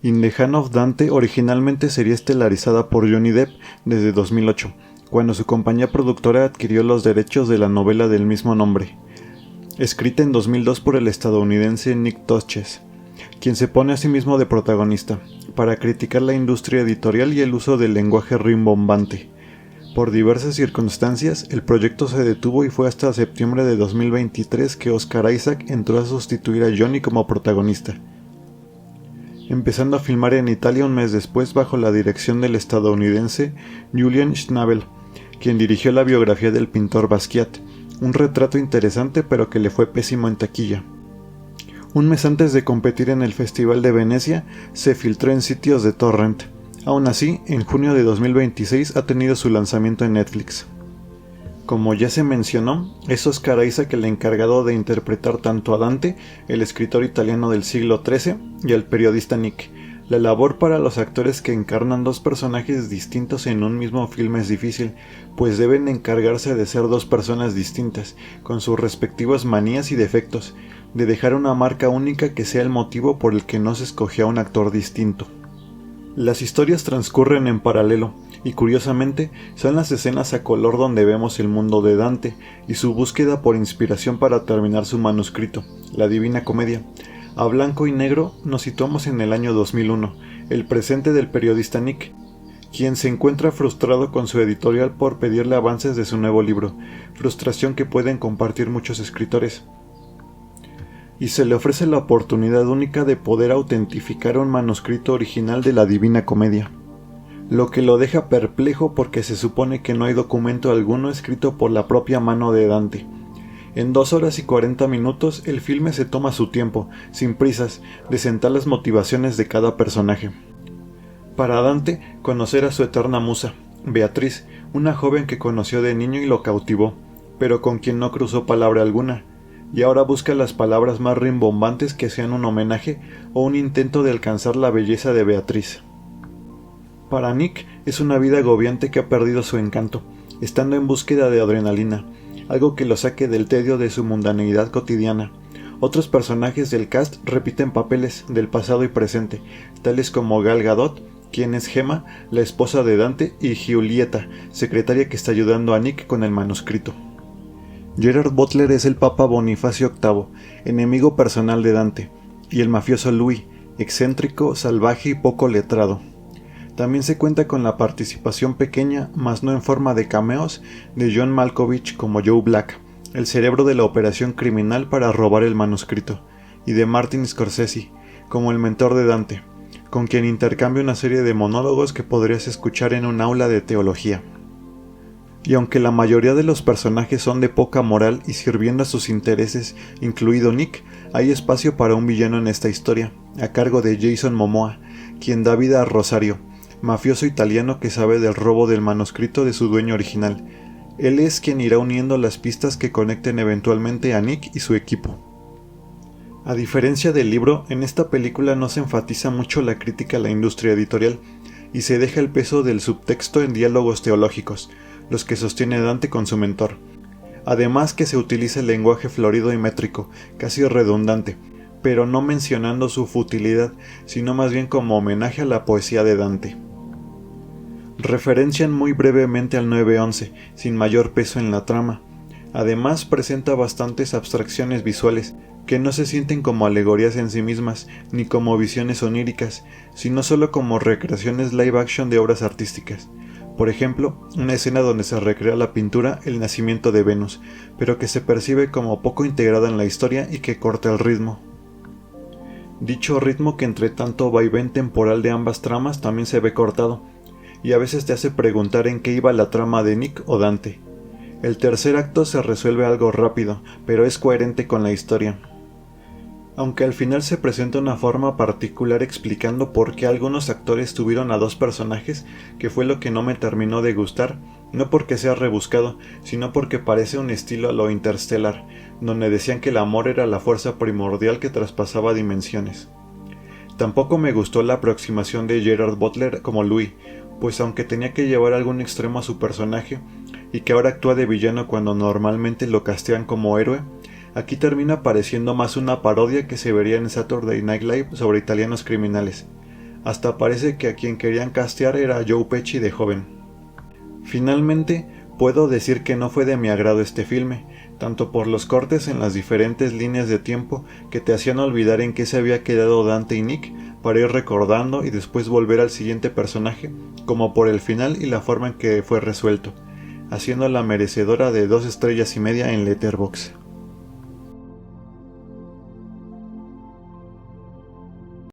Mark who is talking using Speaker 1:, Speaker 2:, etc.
Speaker 1: In the Hand of Dante originalmente sería estelarizada por Johnny Depp desde 2008, cuando su compañía productora adquirió los derechos de la novela del mismo nombre, escrita en 2002 por el estadounidense Nick Tosches, quien se pone a sí mismo de protagonista, para criticar la industria editorial y el uso del lenguaje rimbombante. Por diversas circunstancias, el proyecto se detuvo y fue hasta septiembre de 2023 que Oscar Isaac entró a sustituir a Johnny como protagonista, empezando a filmar en Italia un mes después bajo la dirección del estadounidense Julian Schnabel, quien dirigió la biografía del pintor Basquiat, un retrato interesante pero que le fue pésimo en taquilla. Un mes antes de competir en el Festival de Venecia, se filtró en sitios de torrent. Aún así, en junio de 2026 ha tenido su lanzamiento en Netflix. Como ya se mencionó, es Oscar Isaac el encargado de interpretar tanto a Dante, el escritor italiano del siglo XIII, y al periodista Nick. La labor para los actores que encarnan dos personajes distintos en un mismo filme es difícil, pues deben encargarse de ser dos personas distintas, con sus respectivas manías y defectos, de dejar una marca única que sea el motivo por el que no se escogió a un actor distinto. Las historias transcurren en paralelo, y curiosamente son las escenas a color donde vemos el mundo de Dante y su búsqueda por inspiración para terminar su manuscrito, la Divina Comedia. A blanco y negro nos situamos en el año 2001, el presente del periodista Nick, quien se encuentra frustrado con su editorial por pedirle avances de su nuevo libro, frustración que pueden compartir muchos escritores. Y se le ofrece la oportunidad única de poder autentificar un manuscrito original de la Divina Comedia, lo que lo deja perplejo porque se supone que no hay documento alguno escrito por la propia mano de Dante. En 2 horas y 40 minutos el filme se toma su tiempo, sin prisas, de sentar las motivaciones de cada personaje. Para Dante, conocer a su eterna musa, Beatriz, una joven que conoció de niño y lo cautivó, pero con quien no cruzó palabra alguna, y ahora busca las palabras más rimbombantes que sean un homenaje o un intento de alcanzar la belleza de Beatriz. Para Nick es una vida agobiante que ha perdido su encanto, estando en búsqueda de adrenalina, algo que lo saque del tedio de su mundaneidad cotidiana. Otros personajes del cast repiten papeles del pasado y presente, tales como Gal Gadot, quien es Gemma, la esposa de Dante, y Giulietta, secretaria que está ayudando a Nick con el manuscrito. Gerard Butler es el Papa Bonifacio VIII, enemigo personal de Dante, y el mafioso Louis, excéntrico, salvaje y poco letrado. También se cuenta con la participación pequeña, mas no en forma de cameos, de John Malkovich como Joe Black, el cerebro de la operación criminal para robar el manuscrito, y de Martin Scorsese, como el mentor de Dante, con quien intercambia una serie de monólogos que podrías escuchar en un aula de teología. Y aunque la mayoría de los personajes son de poca moral y sirviendo a sus intereses, incluido Nick, hay espacio para un villano en esta historia, a cargo de Jason Momoa, quien da vida a Rosario, mafioso italiano que sabe del robo del manuscrito de su dueño original. Él es quien irá uniendo las pistas que conecten eventualmente a Nick y su equipo. A diferencia del libro, en esta película no se enfatiza mucho la crítica a la industria editorial, y se deja el peso del subtexto en diálogos teológicos, los que sostiene Dante con su mentor. Además que se utiliza el lenguaje florido y métrico, casi redundante, pero no mencionando su futilidad, sino más bien como homenaje a la poesía de Dante. Referencian muy brevemente al 9-11, sin mayor peso en la trama. Además presenta bastantes abstracciones visuales, que no se sienten como alegorías en sí mismas, ni como visiones oníricas, sino solo como recreaciones live action de obras artísticas. Por ejemplo, una escena donde se recrea la pintura El nacimiento de Venus, pero que se percibe como poco integrada en la historia y que corta el ritmo. Dicho ritmo que entre tanto vaivén temporal de ambas tramas también se ve cortado, y a veces te hace preguntar en qué iba la trama de Nick o Dante. El tercer acto se resuelve algo rápido, pero es coherente con la historia. Aunque al final se presenta una forma particular explicando por qué algunos actores tuvieron a dos personajes, que fue lo que no me terminó de gustar, no porque sea rebuscado, sino porque parece un estilo a lo Interstellar, donde decían que el amor era la fuerza primordial que traspasaba dimensiones. Tampoco me gustó la aproximación de Gerard Butler como Louis, pues aunque tenía que llevar algún extremo a su personaje, y que ahora actúa de villano cuando normalmente lo castean como héroe, aquí termina pareciendo más una parodia que se vería en Saturday Night Live sobre italianos criminales. Hasta parece que a quien querían castear era Joe Pesci de joven. Finalmente, puedo decir que no fue de mi agrado este filme, tanto por los cortes en las diferentes líneas de tiempo que te hacían olvidar en qué se había quedado Dante y Nick para ir recordando y después volver al siguiente personaje, como por el final y la forma en que fue resuelto, haciéndola merecedora de 2 estrellas y media en Letterboxd.